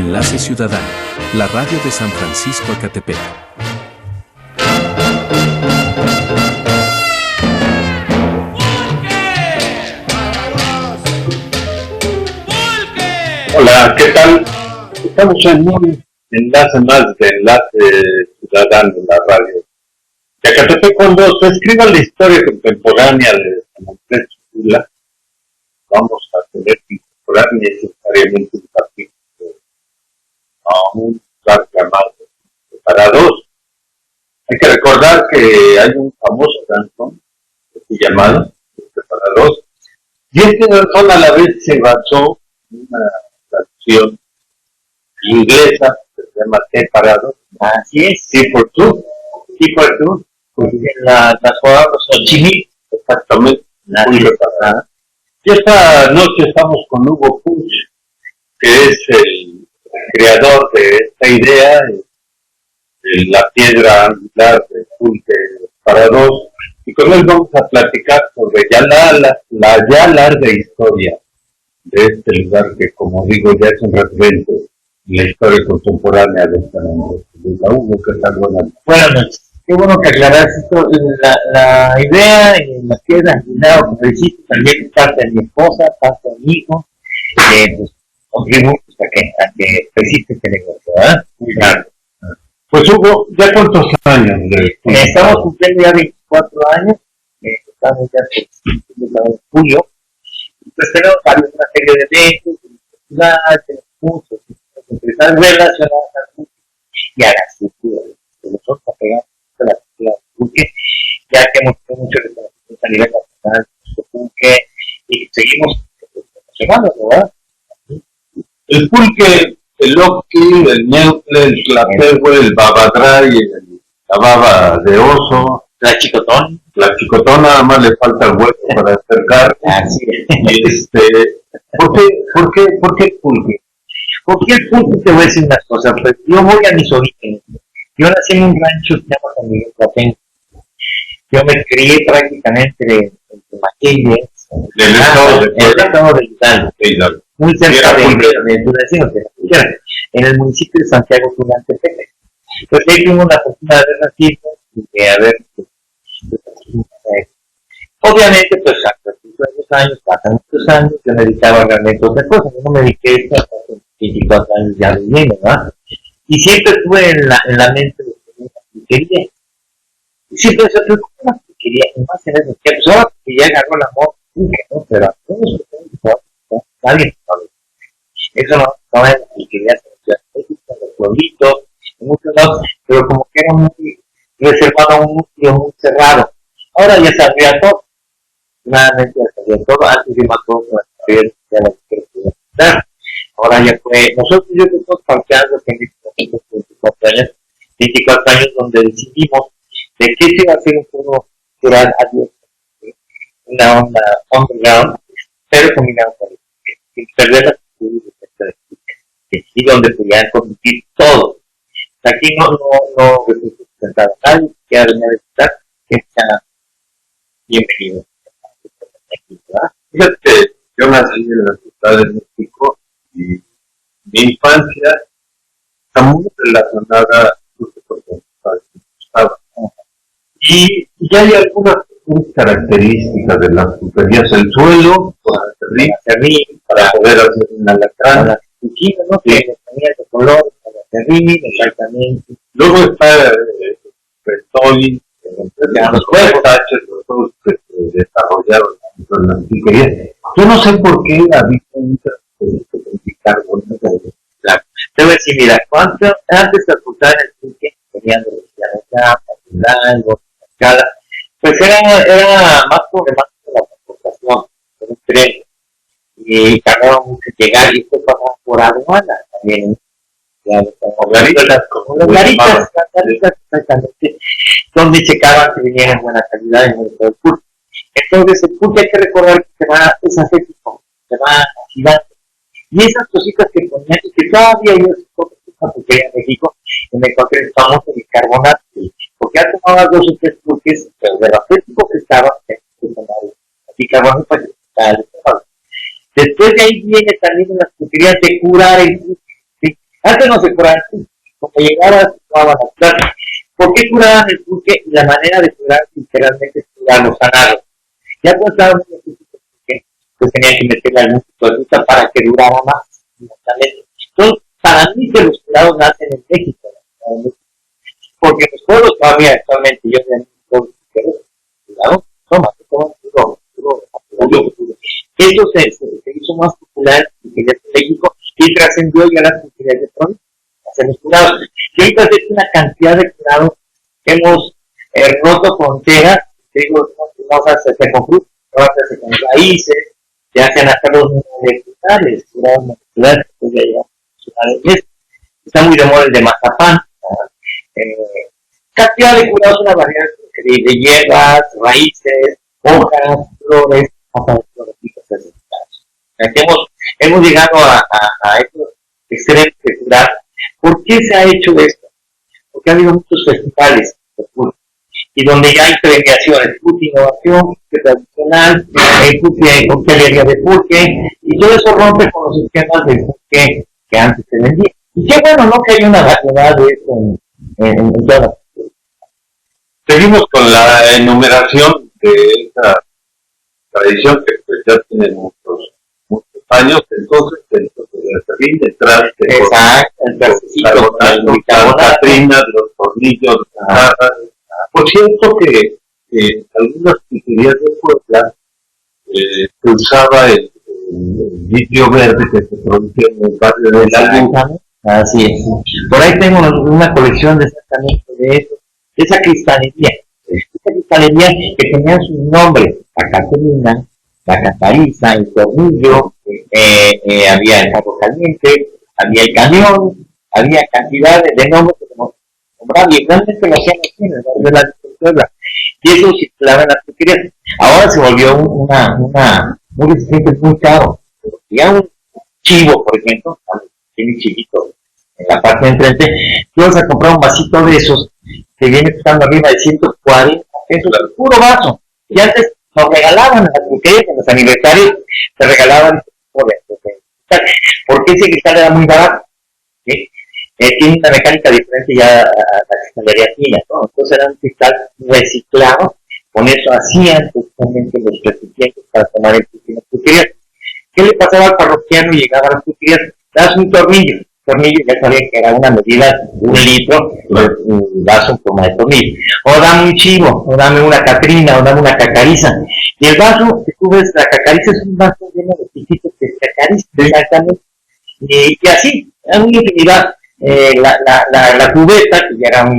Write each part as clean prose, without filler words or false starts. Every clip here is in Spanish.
Enlace Ciudadano, la radio de San Francisco Ecatepec. Hola, ¿qué tal? Estamos en un enlace más de Enlace Ciudadano en la radio de Ecatepec. Cuando se escriba la historia contemporánea de San Andrés Cholula, vamos a tener que incorporar necesariamente un capítulo a un lugar llamado Preparados. Hay que recordar que hay un famoso danzón llamado Preparados, y este danzón a la vez se basó en una traducción inglesa que se llama Preparados. Así es. Sí, por tú. Sí, por tú. Porque las palabras son chimí. Exactamente. Muy preparada. Y esta noche estamos con Hugo Puig, que es el creador de esta idea, la piedra angular de Pulque para dos, y con él vamos a platicar sobre ya la ya larga historia de este lugar que, como digo, ya es un referente en la historia contemporánea de San Andrés Cholula. Hugo, ¿qué tal? Buenas noches. Qué bueno que aclaras esto. La idea en la piedra angular, como dijiste, también parte de mi esposa, parte de mi hijo, pues contribuimos a que persiste este negocio, ¿verdad? Muy claro. Pues Hugo, ¿ya cuántos años? Estamos cumpliendo ya 24 años, estamos ya en julio, pues tenemos una serie de eventos, tenemos muchos, empresas relacionadas al música y a la cultura, que nosotros apegamos a la cultura del pulque, ya que hemos tenido mucho reconocimiento a nivel nacional de pulque y seguimos promocionando, ¿verdad? El pulque, el loqui, el neutle, el tlapegue, el babadray, la baba de oso, la chicotón. La chicotón nada más le falta el hueso para acercar. Así es. ¿Por qué pulque? Porque el pulque, te voy a decir unas cosas, pues yo voy a mis orígenes. Yo nací en un rancho que se llama San Miguel Coapenco. Yo me crié prácticamente de Maquille, del estado de Hidalgo. Muy cerca de Tunecino, en el municipio de Santiago Tunantepec. Entonces ahí tuvimos la oportunidad de haber nacido y de haber, obviamente, pues hasta muchos años, pasan muchos años, yo me dedicaba realmente a otras cosas, yo no me dediqué a esto hasta 24 años ya viviendo, ¿verdad? Y siempre tuve en la mente que quería, y siempre se fue como que quería, y más en esos tiempos, ahora que ya agarró el amor, ¿no? Pero a todos nadie sabe. Eso no es lo que quería hacer, en los pueblitos, en muchos lados, pero como que era muy reservado, un núcleo muy cerrado. Ahora ya sabía todo, nuevamente ya sabía todo, antes de más todo, ya la quería. Ahora ya fue, nosotros yo creo que parqueando que en 24 años donde decidimos de que se iba a hacer un juego cultural abierto, una onda underground, pero combinado con sin perder la cultura y donde pudieran conducir todo. Aquí no representado a nadie que ha venido a visitar, que está bienvenido. Fíjate que yo nací en la ciudad de México y mi infancia está muy relacionada con Gustavo. Y ya hay algunas características de las pulquerías: el suelo para poder hacer una alacrán, ¿no? Que tenía ese color, exactamente. Luego está el Petoli, los juegos que se desarrollaron en las pulquerías. Yo no sé por qué había muchas bicarbonato. Te voy a decir, mira, antes de apuntar el pulque, tenían algo, escala, pues era más problemático la transportación, con un tren, y tardaba mucho llegar, y esto pasaba por aduana también, como garitas, exactamente, donde checaban que viniera en buena calidad en el pulque. Entonces el pulque hay que recordar que es ascético, se va gigante. Y esas cositas que ponían, y que todavía yo porque en México, y me encontré el famoso bicarbonato, porque ya tomaba 2 o 3 pulques, pero de lo acético que estaba, bicarbonato para que estaba. Después de ahí viene también las pulquerías de curar el pulque, ¿sí? Antes no se curaban, como llegabas, tomaban las plantas. ¿Por qué curaban el pulque? Y la manera de curar literalmente es curarlo, sanarlo. Ya cuando estaban en el pulque, pues tenían que meterle algún tipo de fruta para que durara más. Entonces, para mí que los curados nacen en México, ¿no? Porque los pueblos todavía actualmente, yo tengo un pueblo cuidado, toma, eso se hizo más popular en México y trascendió ya las culturas de provincia, hacer los curados. Y ahorita es una cantidad de curados que hemos roto fronteras, digo, no se hace con frutas, no se hace con raíces, se hacen hasta los moleculares, curados moleculares, pues ya está muy de moda el de mazapán, cantidad de curados, una variedad de hierbas, raíces, hojas, flores, hasta de florecitas certificadas. Hemos llegado a estos extremos de curar. ¿Por qué se ha hecho esto? Porque ha habido muchos festivales de pulque, y donde ya hay premiaciones, pulque innovación, pulque tradicional, pulque coctelería de pulque, y todo eso rompe con los esquemas de pulque que antes se vendía. Y qué bueno, ¿no? Que hay una variedad de esto en todas. Seguimos con la enumeración de esta tradición que pues ya tiene muchos años. Entonces el serrín detrás de la Catrina, los tornillos, por cierto que algunas pizzerías de Puebla se usaba el vidrio verde que se producía en el barrio de la Luz. Así es. Por ahí tengo una colección de exactamente de eso, de esa cristalería. Esa cristalería que tenía sus nombres: la Catrina, la Catariza, el tornillo, había el carro caliente, había el camión, había cantidad de nombres que se nombraban, y realmente lo hacían aquí en el barrio de la Puebla. Y eso circulaba en las pizzerías. Ahora se volvió un recipiente muy caro. Ya un chivo, por ejemplo, tiene chiquito en la parte de enfrente, tú vas a comprar un vasito de esos que viene costando arriba de 140 pesos, el puro vaso. Y antes nos regalaban a las pulquerías, en los aniversarios, se regalaban porque ese cristal era muy barato, ¿sí? Tiene una mecánica diferente ya a la cristalería fina, ¿no? Entonces era un cristal reciclado, con eso hacían justamente los recipientes para tomar el pulque en las pulquerías. ¿Qué le pasaba al parroquiano y llegaba a las pulquerías? Das un tornillo, ya sabía que era una medida, 1 litro, un vaso en forma de tornillo. O dame un chivo, o dame una catrina, o dame una cacariza. Y el vaso que tú ves, la cacariza es un vaso lleno de piquitos de cacariza, exactamente. Y así, era una infinidad. La cubeta, que ya era un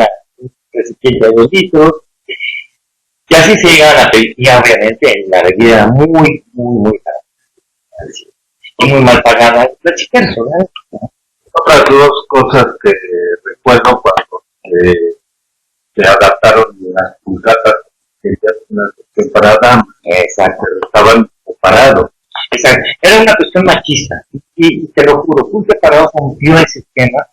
recipiente de 2 litros, y así se llegaban a pedir, y obviamente la bebida era muy, muy, muy cara. Y muy mal pagada. La chica era sola. Otras dos cosas que recuerdo cuando se adaptaron las pulgadas, que ya una cuestión para damas. Exacto. Estaban separados. Exacto. Era una cuestión machista. Y te lo juro, Pulque Parado rompió ese esquema,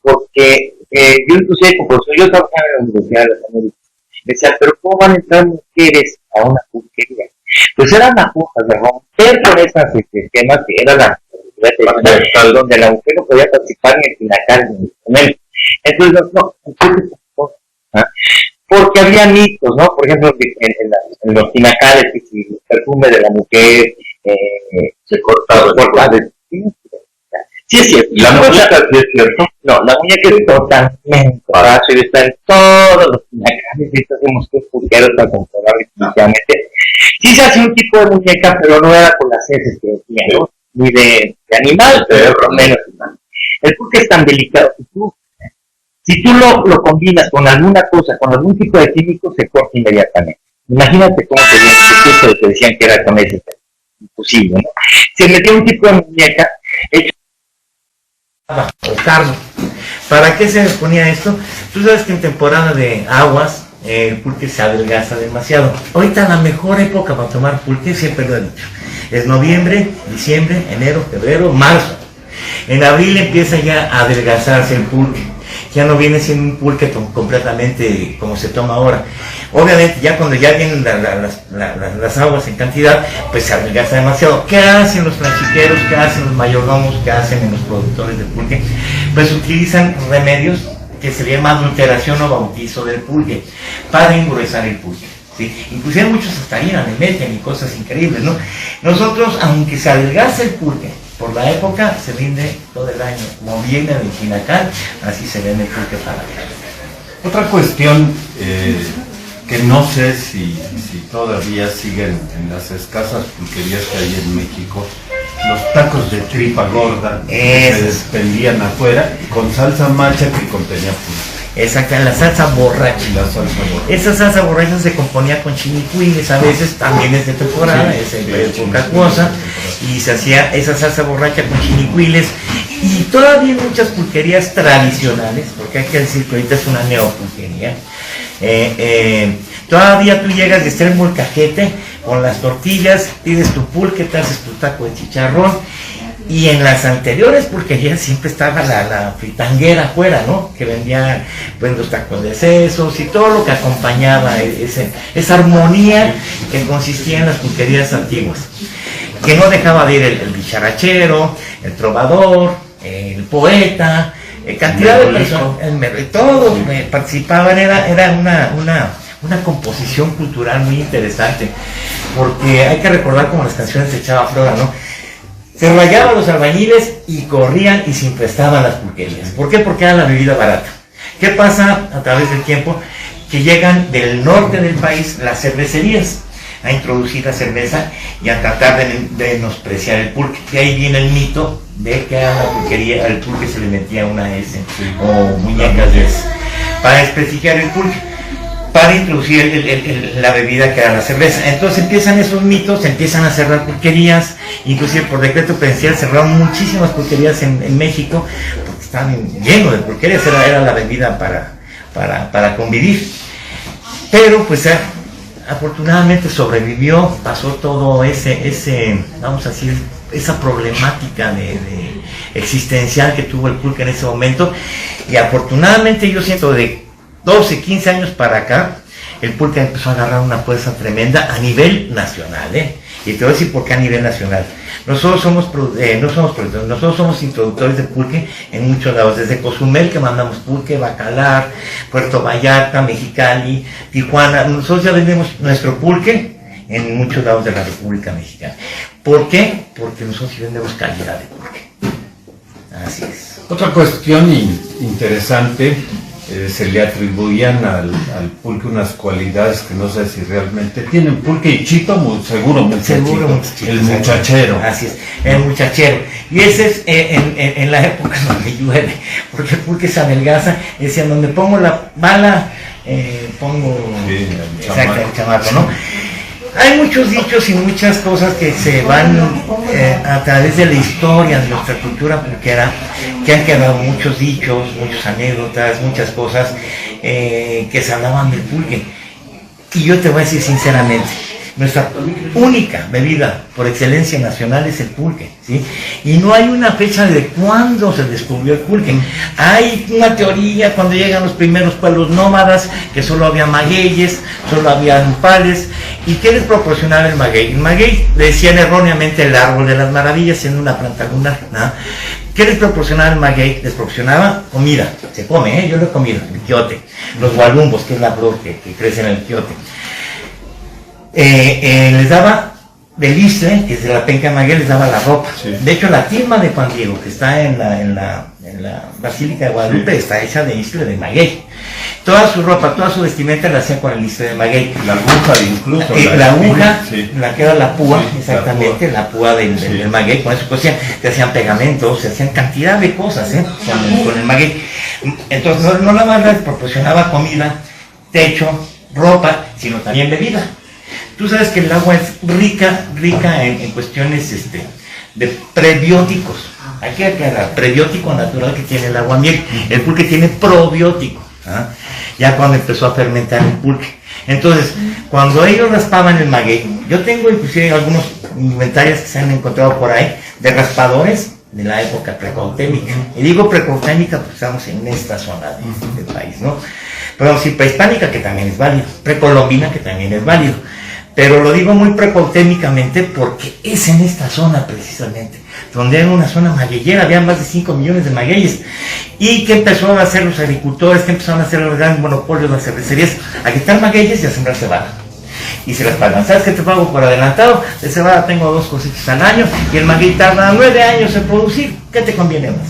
porque yo inclusive como profesor, yo trabajaba en la Universidad de las Américas, decía, pero ¿cómo van a entrar mujeres a una pulquería? Pues eran las cosas de romper con esas esquemas que era la donde la mujer no podía participar ni en tinacal ni en comer. Entonces, porque había mitos, ¿no? Por ejemplo, en los tinacales, que si el perfume de la mujer se cortaba. Sí es cierto. ¿La muñeca sí es cierto? No, la muñeca es totalmente fácil, está en todos los tinacales, y esto hacemos que pulqueros para comprobar definitivamente. Sí se hace un tipo de muñeca, pero no era con las heces que decía, ¿no? Ni de animal, pero menos humano. El pulque es tan delicado que si tú lo combinas con alguna cosa, con algún tipo de químico, se corta inmediatamente. Imagínate cómo sería el que decían que era con ese, imposible, ¿no? Se metió un tipo de muñeca hecho o carne. ¿Para qué se ponía esto? Tú sabes que en temporada de aguas el pulque se adelgaza demasiado. Ahorita la mejor época para tomar pulque, siempre lo he dicho, es noviembre, diciembre, enero, febrero, marzo. En abril empieza ya a adelgazarse el pulque. Ya no viene siendo un pulque completamente como se toma ahora. Obviamente ya cuando ya vienen las aguas en cantidad, pues se adelgaza demasiado. ¿Qué hacen los planchiqueros? ¿Qué hacen los mayordomos? ¿Qué hacen los productores de pulque? Pues utilizan remedios que se llama adulteración o bautizo del pulque para engruesar el pulque, ¿sí? Inclusive muchos hasta harina le meten y cosas increíbles, ¿no? Nosotros, aunque se adelgace el pulque, por la época se vende todo el año, como viene de Chinacán, así se vende el pulque para acá. Otra cuestión que no sé si todavía siguen en las escasas pulquerías que hay en México, los tacos de tripa gorda que se despendían afuera con salsa macha que contenía pulque. Exacto, la salsa borracha. Esa salsa borracha se componía con chinicuiles, a veces también es de temporada, es poca cosa, y se hacía esa salsa borracha con chinicuiles. Y todavía en muchas pulquerías tradicionales, porque hay que decir que ahorita es una neopulquería, todavía tú llegas de estar en molcajete con las tortillas, pides tu pulque, te haces tu taco de chicharrón. Y en las anteriores pulquerías siempre estaba la fritanguera afuera, ¿no? Que vendía pues, los tacos de sesos y todo lo que acompañaba esa armonía que consistía en las pulquerías antiguas. Que no dejaba de ir el bicharachero, el trovador, el poeta, cantidad de personas, todos participaban, era una composición cultural muy interesante, porque hay que recordar como las canciones de Chava Flora, ¿no? Se rayaban los albañiles y corrían y se infestaban las pulquerías. ¿Por qué? Porque era la bebida barata. ¿Qué pasa a través del tiempo? Que llegan del norte del país las cervecerías a introducir la cerveza y a tratar de menospreciar el pulque. Y ahí viene el mito de que a la pulquería, al pulque se le metía una S o muñecas de S para desprestigiar el pulque, para introducir la bebida que era la cerveza. Entonces empiezan esos mitos, empiezan a cerrar pulquerías, inclusive por decreto presidencial cerraron muchísimas pulquerías en México, porque estaban llenos de pulquerías, era la bebida para convivir. Pero pues afortunadamente sobrevivió, pasó todo vamos a decir, esa problemática de existencial que tuvo el pulque en ese momento, y afortunadamente yo siento de 12, 15 años para acá, el pulque empezó a agarrar una fuerza tremenda a nivel nacional, Y te voy a decir por qué a nivel nacional. Nosotros somos productores, nosotros somos introductores de pulque en muchos lados, desde Cozumel, que mandamos pulque, Bacalar, Puerto Vallarta, Mexicali, Tijuana. Nosotros ya vendemos nuestro pulque en muchos lados de la República Mexicana. ¿Por qué? Porque nosotros sí vendemos calidad de pulque. Así es. Otra cuestión interesante, se le atribuían al pulque unas cualidades que no sé si realmente tienen. Pulque y chito, seguro, el muchachero. Así es, el muchachero. Y ese es en la época donde llueve, porque el pulque se adelgaza, y decían, donde pongo la bala, pongo el chamaco, ¿no? Hay muchos dichos y muchas cosas que se van a través de la historia de nuestra cultura pulquera, que han quedado muchos dichos, muchas anécdotas, muchas cosas que se hablaban del pulque. Y yo te voy a decir sinceramente, nuestra única bebida por excelencia nacional es el pulque, ¿sí? Y no hay una fecha de cuándo se descubrió el pulque. Hay una teoría cuando llegan los primeros pueblos nómadas, que solo había magueyes, solo había nopales. ¿Y qué les proporcionaba el maguey? El maguey, decían erróneamente, el árbol de las maravillas, siendo una planta lunar, ¿no? ¿Qué les proporcionaba el maguey? Les proporcionaba comida, se come, yo lo he comido, el quiote, los gualumbos, que es la flor que crece en el quiote. Les daba del isle, que es de la penca de maguey, les daba la ropa. Sí. De hecho, la tilma de Juan Diego, que está en la Basílica de Guadalupe, está hecha de isle de maguey. Toda su ropa, toda su vestimenta la hacían con el isle de maguey. La aguja incluso. La aguja, la que era la púa, exactamente, la púa del maguey, con eso cosían, se hacían pegamentos, se hacían cantidad de cosas, con el maguey. Entonces, no nada más les proporcionaba comida, techo, ropa, sino también bebida. Tú sabes que el agua es rica en cuestiones de prebióticos. Hay que aclarar, prebiótico natural que tiene el aguamiel. El pulque tiene probiótico. Ya cuando empezó a fermentar el pulque. Entonces, cuando ellos raspaban el maguey, yo tengo inclusive algunos inventarios que se han encontrado por ahí de raspadores de la época precuautémica. Y digo precuautémica porque estamos en esta zona del país, ¿no? Podemos decir prehispánica, que también es válido, precolombina, que también es válido. Pero lo digo muy precautémicamente porque es en esta zona precisamente, donde era una zona magueyera, había más de 5 millones de magueyes. ¿Y qué empezaron a hacer los agricultores? ¿Qué empezaron a hacer los grandes monopolios, las cervecerías? A quitar magueyes y a sembrar cebada. Y se las pagan. ¿Sabes qué te pago por adelantado? De cebada tengo 2 cosechas al año y el maguey tarda 9 años en producir. ¿Qué te conviene más?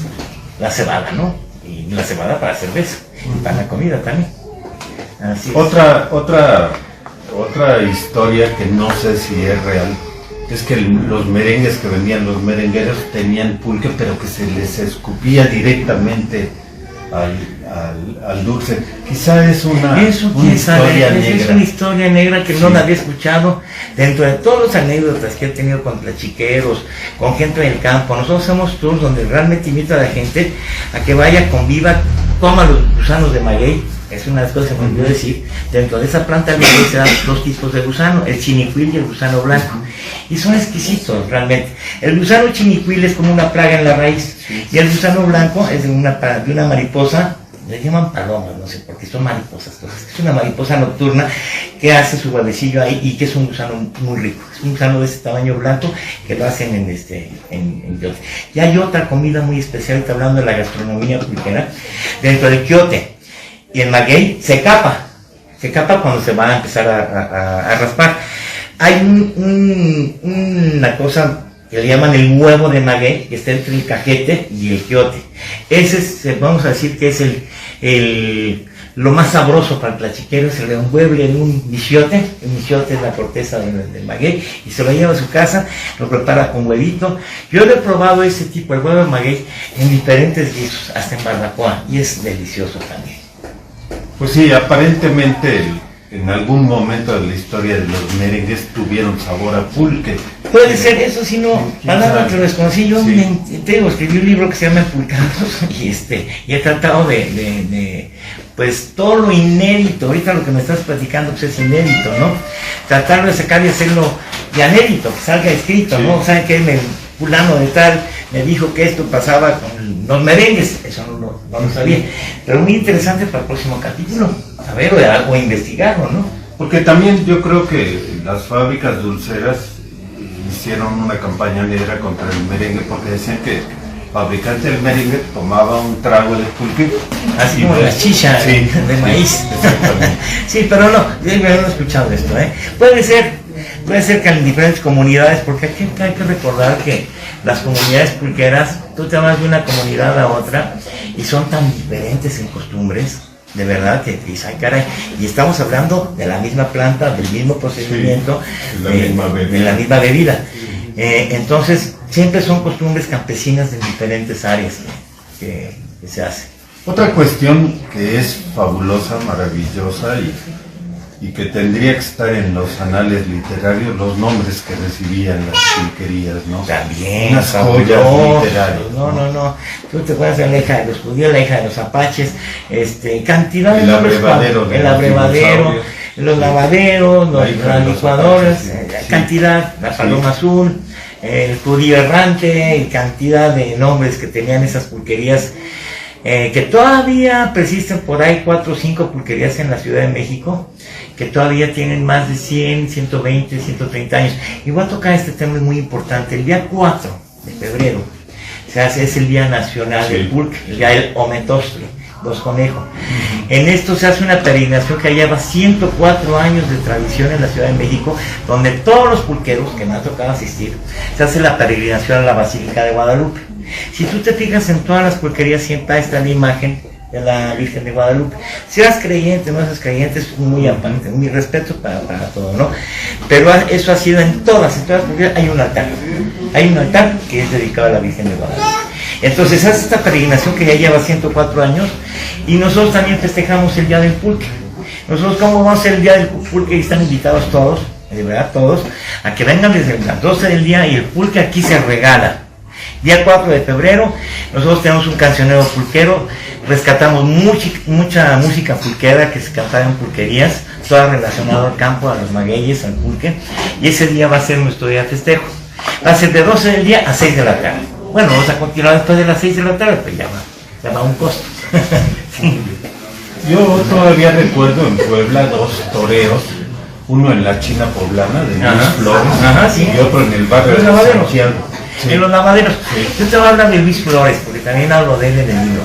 La cebada, ¿no? Y la cebada para cerveza y para la comida también. Así es. Otra historia que no sé si es real es que los merengues que vendían los merengueros tenían pulque, pero que se les escupía directamente al dulce. Quizá es una historia negra. Es una historia negra que no la había escuchado. Dentro de todas las anécdotas que he tenido con plachiqueros, con gente del campo, nosotros hacemos tours donde realmente invito a la gente a que vaya, conviva, coma los gusanos de maguey. Es una de las cosas que me olvidó decir. Dentro de esa planta del maguey se dan 2 tipos de gusano, el chinicuil y el gusano blanco. Y son exquisitos realmente. El gusano chinicuil es como una plaga en la raíz. Y el gusano blanco es de una mariposa, le llaman palomas, no sé por qué, son mariposas. Es una mariposa nocturna que hace su huevecillo ahí y que es un gusano muy rico. Es un gusano de ese tamaño blanco que lo hacen en quiote. Y hay otra comida muy especial, está hablando de la gastronomía pulquera, dentro del quiote. Y el maguey se capa cuando se va a empezar a raspar. Hay una cosa que le llaman el huevo de maguey, que está entre el cajete y el quiote. Ese vamos a decir que es lo más sabroso para el plachiquero, se le envuelve en un michiote. El michiote es la corteza del maguey, y se lo lleva a su casa, lo prepara con huevito. Yo lo he probado ese tipo, el huevo de maguey, en diferentes guisos, hasta en barbacoa, y es delicioso también. Pues sí, aparentemente en algún momento de la historia de los merengues tuvieron sabor a pulque. Puede ser eso, si no, palabra que lo desconocí. Yo escribí un libro que se llama Empulcados y he tratado pues todo lo inédito. Ahorita lo que me estás platicando pues es inédito, ¿no? Tratarlo de sacar y hacerlo ya inédito, que salga escrito, ¿no? O sea, que el fulano de tal me dijo que esto pasaba con los merengues, eso no lo sabía, pero muy interesante para el próximo capítulo, a ver, o investigarlo, ¿no? Porque también yo creo que las fábricas dulceras hicieron una campaña negra contra el merengue, porque decían que el fabricante del merengue tomaba un trago de pulque. Así como la chicha de maíz. Exactamente. Sí, pero no, yo no he escuchado esto, ¿eh? Puede ser que en diferentes comunidades, porque aquí hay que recordar que las comunidades pulqueras, tú te vas de una comunidad a otra y son tan diferentes en costumbres, de verdad que dices, ay caray, y estamos hablando de la misma planta, del mismo procedimiento, de la misma bebida. Entonces, siempre son costumbres campesinas de diferentes áreas que se hacen. Otra cuestión que es fabulosa, maravillosa y que tendría que estar en los anales literarios, los nombres que recibían las pulquerías, ¿no? También, unas joyas literarias. No. Tú te acuerdas de la hija de los judíos, la hija de los apaches, cantidad de el nombres. El abrevadero, los lavaderos, las licuadoras, cantidad, la paloma azul, el judío errante, y cantidad de nombres que tenían esas pulquerías. Que todavía persisten por ahí 4 o 5 pulquerías en la Ciudad de México, que todavía tienen más de 100, 120, 130 años. Y voy a tocar este tema muy importante. El día 4 de febrero es el Día Nacional del Pulque, el Día del Ometostle, 2 conejos. En esto se hace una peregrinación que lleva 104 años de tradición en la Ciudad de México, donde todos los pulqueros que me han tocado asistir, se hace la peregrinación a la Basílica de Guadalupe. Si tú te fijas en todas las pulquerías, siempre está la imagen de la Virgen de Guadalupe. Si eres creyente o no eres creyente, es muy aparte, mi respeto para todo, ¿no? Pero eso ha sido en todas las pulquerías, hay un altar que es dedicado a la Virgen de Guadalupe. Entonces hace esta peregrinación que ya lleva 104 años, y nosotros también festejamos el Día del Pulque. Nosotros, ¿cómo vamos a hacer el Día del Pulque? Y están invitados todos, de verdad todos, a que vengan desde las 12 del día, y el pulque aquí se regala. Día 4 de febrero, nosotros tenemos un cancionero pulquero, rescatamos mucha música pulquera que se cantaba en pulquerías, toda relacionada al campo, a los magueyes, al pulque, y ese día va a ser nuestro día de festejo. Va a ser de 12 del día a 6 de la tarde. Bueno, vamos a continuar después de las 6 de la tarde, pues ya va a un costo. Sí. Yo todavía recuerdo en Puebla 2 toreos, uno en la China Poblana de Luis Flores, sí. Y otro en el barrio Los de lavaderos. Santiago. Sí. En los lavaderos. Yo te voy a hablar de Luis Flores, porque también hablo de él en el libro.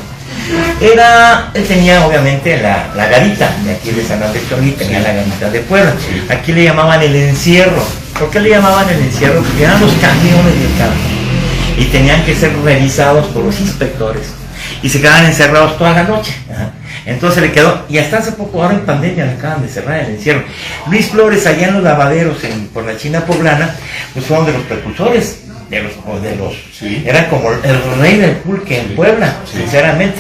Él tenía obviamente la garita de aquí de San Andrés Cholí, tenía la garita de Puebla. Aquí le llamaban el encierro. ¿Por qué le llamaban el encierro? Porque eran los camiones de campo y tenían que ser revisados por los inspectores y se quedaban encerrados toda la noche. Entonces le quedó, y hasta hace poco, ahora en pandemia, le acaban de cerrar el encierro. Luis Flores, allá en los lavaderos por la China Poblana, pues fueron de los precursores. Sí. Era como el rey del pulque en Puebla, sinceramente.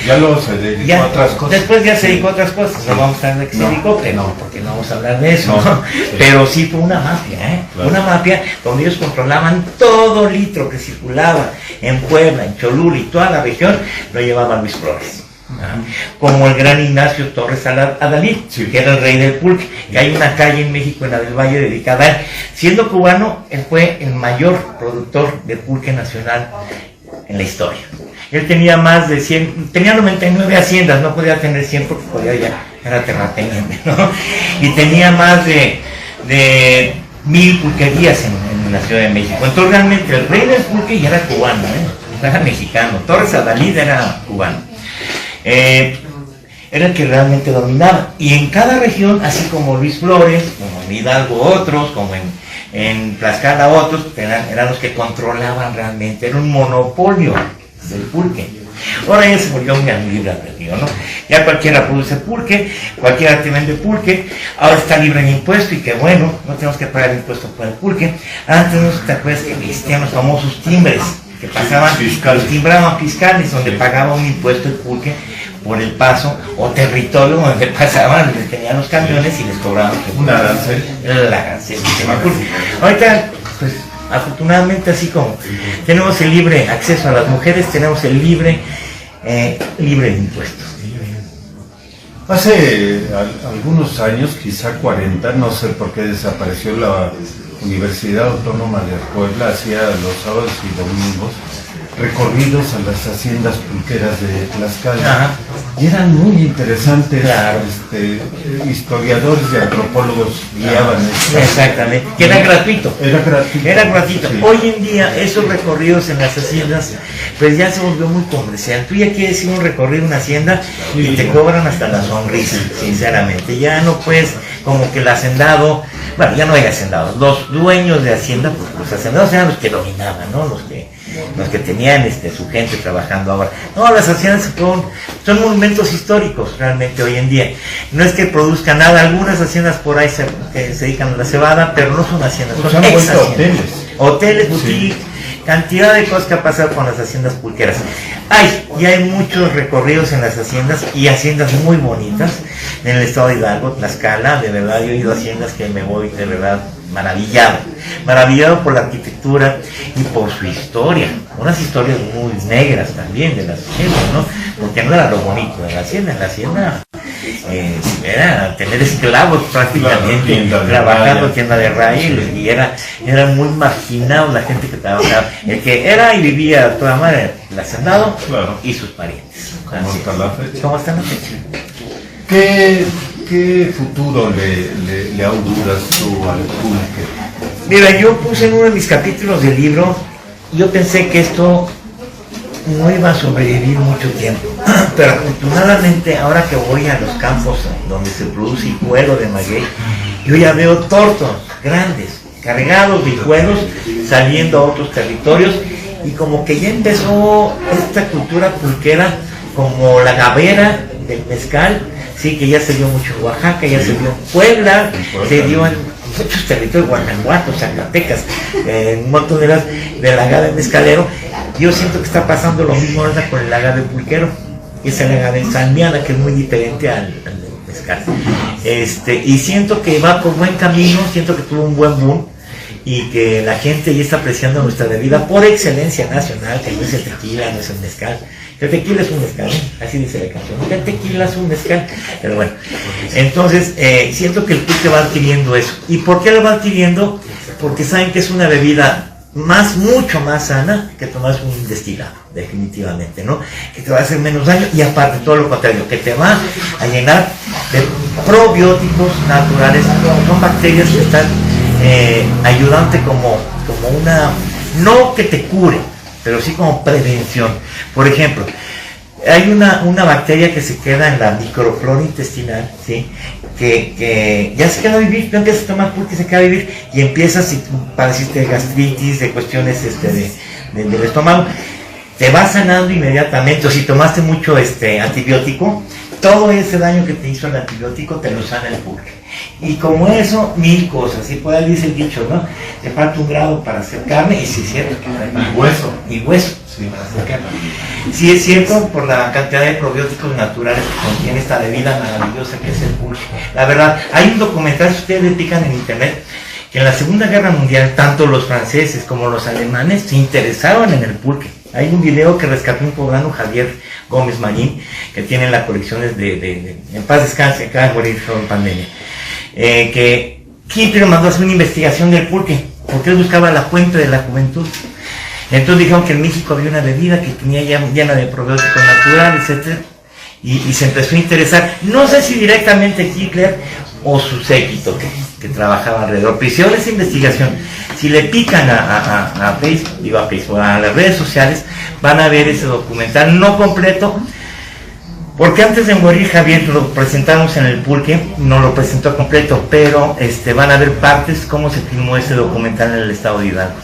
Ya luego se dedicó a otras cosas. Después ya se dedicó a otras cosas, no vamos a hablar de que se dedicó, no, porque no vamos a hablar de eso. No. Pero sí fue una mafia, Claro. Una mafia donde ellos controlaban todo litro que circulaba en Puebla, en Cholula y toda la región, lo llevaba Luis Flores. Como el gran Ignacio Torres Adalid, que era el rey del pulque, que hay una calle en México, en la del Valle, dedicada a él. Siendo cubano, él fue el mayor productor de pulque nacional en la historia. Él tenía más de 100, tenía 99 haciendas, no podía tener 100 porque podía ya, era terrateniente, ¿no? Y tenía más de 1000 pulquerías en la Ciudad de México. Entonces realmente el rey del pulque ya era cubano, era mexicano. Torres Adalid era cubano. Era el que realmente dominaba, y en cada región, así como Luis Flores, como en Hidalgo otros, como en Tlaxcala otros, eran los que controlaban realmente, era un monopolio del pulque. Ahora ya se volvió muy libre albedrío, ¿no? Ya cualquiera produce pulque, cualquiera te vende pulque, ahora está libre en impuesto, y que bueno, no tenemos que pagar impuesto por el pulque. Antes, ¿no te acuerdas que existían los famosos timbres? Que pasaban, los timbraban fiscales, donde pagaba un impuesto el pulque por el paso o territorio donde pasaban, les tenían los camiones y les cobraban una arancel. La arancel. Ahorita, pues afortunadamente, así como tenemos el libre acceso a las mujeres, tenemos el libre de impuestos. Hace algunos años, quizá 40, no sé por qué desapareció la Universidad Autónoma de Puebla, hacía los sábados y domingos recorridos a las haciendas pulqueras de Tlaxcala. Y eran muy interesantes. Claro. Historiadores y antropólogos guiaban esto. Exactamente, que era gratuito. Era gratuito. Sí. Sí. Hoy en día esos recorridos en las haciendas pues ya se volvió muy comercial. Tú ya quieres ir un recorrido a una hacienda y te cobran hasta la sonrisa, sinceramente. Ya no puedes, como que el hacendado, bueno, ya no hay hacendados, los dueños de hacienda, pues los hacendados eran los que dominaban, ¿no? Los que tenían su gente trabajando ahora. No, las haciendas son monumentos históricos realmente hoy en día. No es que produzcan nada, algunas haciendas por ahí se dedican a la cebada, pero no son haciendas, Pues son han ex vuelto haciendas. Hoteles, boutique, cantidad de cosas que ha pasado con las haciendas pulqueras. Y hay muchos recorridos en las haciendas, y haciendas muy bonitas en el estado de Hidalgo, Tlaxcala. De verdad, yo he ido a haciendas que me voy de verdad maravillado por la arquitectura y por su historia, unas historias muy negras también de las haciendas, ¿no? Porque no era lo bonito de la hacienda era tener esclavos prácticamente, trabajando tienda de raya, y era muy marginado la gente que trabajaba, el que era y vivía a toda madre, el hacendado, claro, y sus parientes. ¿Cómo está la fecha? ¿Cómo está la fecha? ¿Qué futuro le auguras tú al pulque? Mira, yo puse en uno de mis capítulos del libro, yo pensé que esto no iba a sobrevivir mucho tiempo, pero afortunadamente ahora que voy a los campos donde se produce hijuelo de maguey, yo ya veo tortos grandes, cargados de hijuelos, saliendo a otros territorios, y como que ya empezó esta cultura pulquera, como la gavera del mezcal, sí, que ya se dio mucho en Oaxaca, ya se dio en Puebla, se dio en muchos territorios, Guanajuato, Zacatecas, un montón del agave mezcalero. Yo siento que está pasando lo mismo ahora con el agave pulquero, es el agave salmiana, que es muy diferente al mezcal. Y siento que va por buen camino, siento que tuvo un buen boom, y que la gente ya está apreciando nuestra bebida por excelencia nacional, que no es el tequila, no es el mezcal. El tequila es un mezcal, así dice la canción. El tequila es un mezcal, pero bueno. Entonces, siento que el pulque va adquiriendo eso. ¿Y por qué lo va adquiriendo? Porque saben que es una bebida mucho más sana que tomarse un destilado. definitivamente, ¿no? Que te va a hacer menos daño y aparte todo lo contrario, que te va a llenar de probióticos naturales, son bacterias que están ayudante como una, no que te cure, pero sí como prevención. Por ejemplo, hay una bacteria que se queda en la microflora intestinal, ¿sí? Que ya se queda a vivir, tú empiezas a tomar pulque, se queda a vivir y empiezas a padeciste de gastritis, de cuestiones del estómago, te va sanando inmediatamente. O si tomaste mucho antibiótico, todo ese daño que te hizo el antibiótico te lo sana el pulque. Y como eso, mil cosas. Y por ahí dice el dicho, ¿no? Te falta un grado para hacer carne, y sí es cierto. Y hueso. Y hueso. Sí, para hacer carne. Sí es cierto por la cantidad de probióticos naturales que contiene esta bebida maravillosa que es el pulque. La verdad, hay un documental, si ustedes le pican en internet, que en la Segunda Guerra Mundial, tanto los franceses como los alemanes se interesaban en el pulque. Hay un video que rescató un poblano, Javier Gómez Marín, que tiene las colecciones en paz descanse, acaba de morir en pandemia, que Hitler mandó a hacer una investigación del pulque, porque él buscaba la fuente de la juventud. Entonces dijeron que en México había una bebida que tenía llena de probióticos naturales, etc. Y se empezó a interesar, no sé si directamente Hitler o su séquito que trabajaba alrededor, pero hicieron esa investigación. Si le pican a Facebook, a las redes sociales, van a ver ese documental, no completo, porque antes de morir Javier lo presentamos en el pulque, no lo presentó completo, pero van a ver partes cómo se filmó ese documental en el estado de Hidalgo.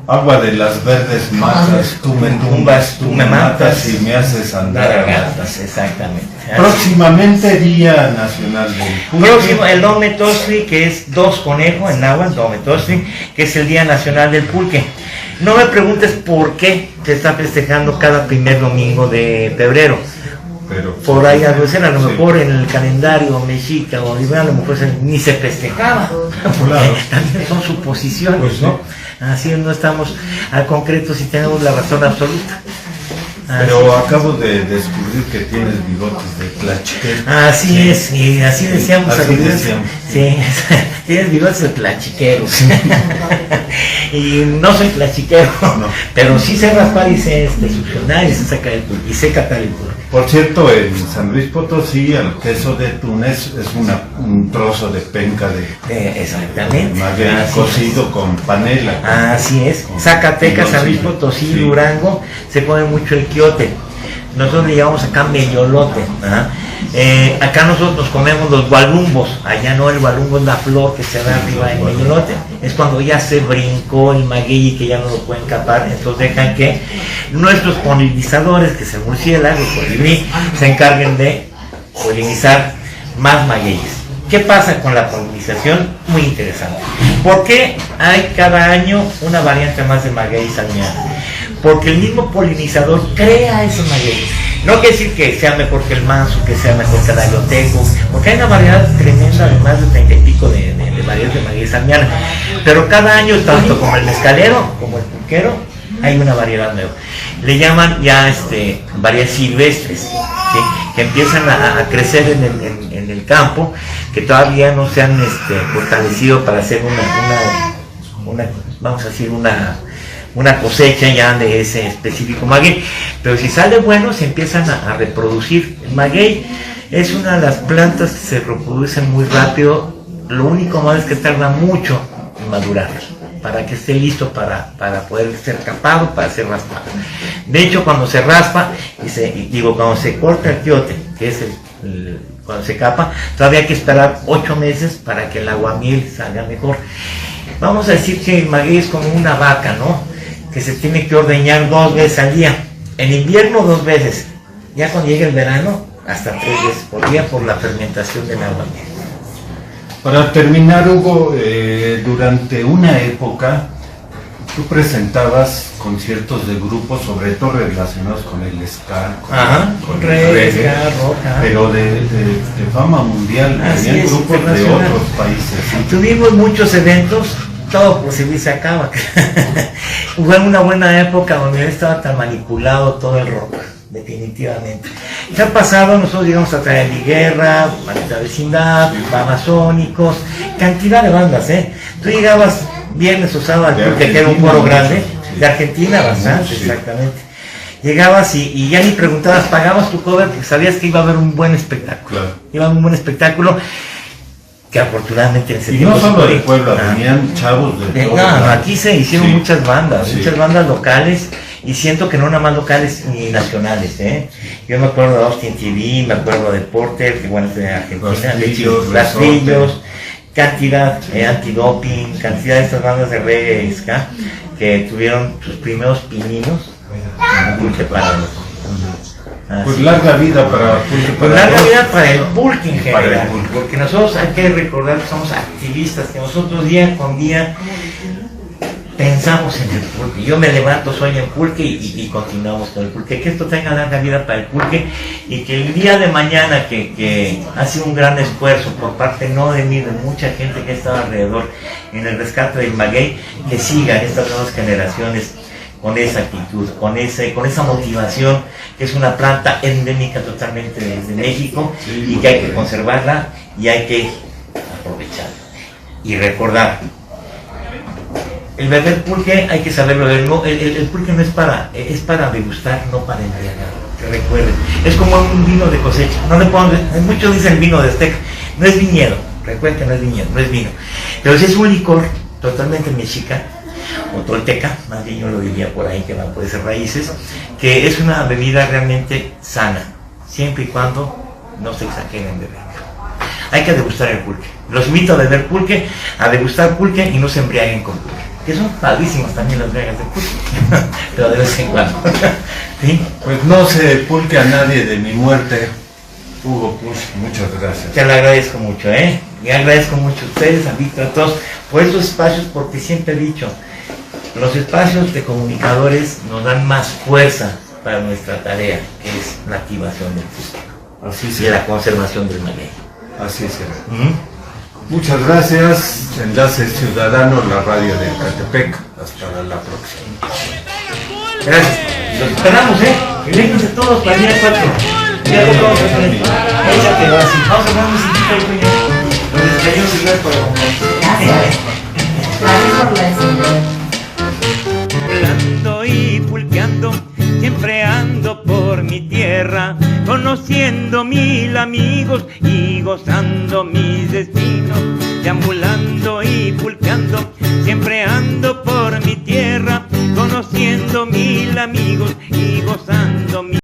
Agua de las verdes matas, tú me tumbas, tú me matas y me haces andar a gatas. Exactamente. Próximamente Día Nacional del Pulque. Próximo, el Dometosli, que es 2 conejo en náhuatl, Dometosli, que es el Día Nacional del Pulque. No me preguntes por qué se está festejando cada primer domingo de febrero. Pero, por ahí a lo mejor en el calendario mexica o a lo mejor ni se festejaba, claro. También son suposiciones, pues, ¿no? Así no estamos al concreto si tenemos la razón absoluta. Pero acabo de descubrir que tienes bigotes de tlachiquero. Así es, y así decíamos. Así decíamos. Sí, tienes bigotes de tlachiquero. Y no soy tlachiquero, no. Pero sí sé raspar y sé succionar y sé sacar el pulque, y sé catar el pulque. Por cierto, en San Luis Potosí el queso de Túnez es un trozo de penca de exactamente. maguey cocido con panela. Así es. Zacatecas, San Luis Potosí, sí. Durango, se come mucho el quiote. Nosotros le llamamos acá meyolote. Acá nosotros comemos los gualumbos. Allá no, el gualumbo es la flor que se ve arriba del meyolote. Es cuando ya se brincó el maguey y que ya no lo pueden capar. Entonces dejan que nuestros polinizadores, que es el murciélago, el colibrí, se encarguen de polinizar más magueyes. ¿Qué pasa con la polinización? Muy interesante. ¿Por qué hay cada año una variante más de maguey salmiano? Porque el mismo polinizador crea esos magueyes. No quiere decir que sea mejor que el manso, que sea mejor que el ayoteco, porque hay una variedad tremenda de más de 30 y pico de variedades de maguey salmiana. Pero cada año, tanto como el mezcalero como el pulquero, hay una variedad nueva. Le llaman ya variedades silvestres, ¿sí? Que empiezan a crecer en el campo, que todavía no se han fortalecido para hacer vamos a decir, una cosecha ya de ese específico maguey, pero si sale bueno se empiezan a reproducir. El maguey es una de las plantas que se reproducen muy rápido, lo único malo es que tarda mucho en madurar para que esté listo para poder ser capado, para ser raspado. De hecho, cuando se raspa, cuando se corta el quiote, que es cuando se capa, todavía hay que esperar 8 meses para que el aguamiel salga mejor. Vamos a decir que el maguey es como una vaca, ¿no? Que se tiene que ordeñar 2 veces al día. En invierno 2 veces. Ya cuando llega el verano, hasta 3 veces por día por la fermentación del aguamiel. Para terminar, Hugo, durante una época tú presentabas conciertos de grupos, sobre todo relacionados con el ska, con el reggae, rock, pero de fama mundial, había grupos de otros países. ¿Sí? Tuvimos muchos eventos, todo por si se acaba. Hubo una buena época donde estaba tan manipulado todo el rock, definitivamente. ¿Qué ha pasado? Nosotros llegamos a traer Guerra, Maldita Vecindad, Babasónicos, cantidad de bandas, Tú llegabas viernes o sábado al Pulque, que era un coro grande, Sí. De Argentina, bastante, Sí. exactamente. Llegabas y ya ni preguntabas, pagabas tu cover porque sabías que iba a haber un buen espectáculo. Claro. Iba a haber un buen espectáculo que afortunadamente en ese Y tiempo no se solo de podía. Puebla, Ah. venían chavos de todo. No, aquí se hicieron Sí. muchas bandas Sí. locales, y siento que no nada más locales ni nacionales, ¿eh? Yo me acuerdo de Austin TV, me acuerdo de Porter, que bueno, es de Argentina, Rastrillos, cantidad, Antidoping, cantidad de estas bandas de reggae y ska que tuvieron sus primeros pininos muy separados. Pues larga vida para Pulque. Pues larga vida para el pulque en Para el general, pulque. porque nosotros hay que recordar que somos activistas, que nosotros día con día pensamos en el pulque. Yo me levanto, sueño en pulque y continuamos con el pulque. Que esto tenga larga vida para el pulque y que el día de mañana que ha sido un gran esfuerzo por parte no de mí, de mucha gente que ha estado alrededor en el rescate del maguey, que sigan estas nuevas generaciones con esa actitud, con esa motivación, que es una planta endémica totalmente de México, Sí, y que hay que conservarla y hay que aprovecharla. Y recordar, el beber pulque hay que saberlo beber. No, el pulque no es para degustar, no para embriagar. Que recuerden, es como un vino de cosecha. No le pongan, muchos dicen vino de azteca, no es viñedo. Recuerden que no es viñedo, no es vino. Pero si es un licor totalmente mexica o tolteca, más bien yo lo diría por ahí, que van por esas raíces, que es una bebida realmente sana, siempre y cuando no se exageren de beber. Hay que degustar el pulque. Los invito a beber pulque, a degustar pulque y no se embriaguen con pulque. Que son padrísimas también las bregas de pulque, pero de vez en cuando. ¿Sí? Pues no se pulque a nadie de mi muerte. Hugo Push, muchas gracias. Te lo agradezco mucho, ¿eh? Y agradezco mucho a ustedes, a Víctor, a todos, por estos espacios, porque siempre he dicho, los espacios de comunicadores nos dan más fuerza para nuestra tarea, que es la activación del público Así y será. la conservación del maguey. Así será. ¿Mm? Muchas gracias. Enlace Ciudadano, la radio de Catepec. Hasta la próxima. Gracias. Los esperamos, ¿eh? Y vénganse todos para el día 4. Ya lo vamos a hacer. Échate, va así. Vamos a poner musiquita ahí, coño. Nos despedimos y gracias por acompañarnos. Gracias por la Volando y pulqueando, siempre ando por mi tierra, conociendo mil amigos y gozando mi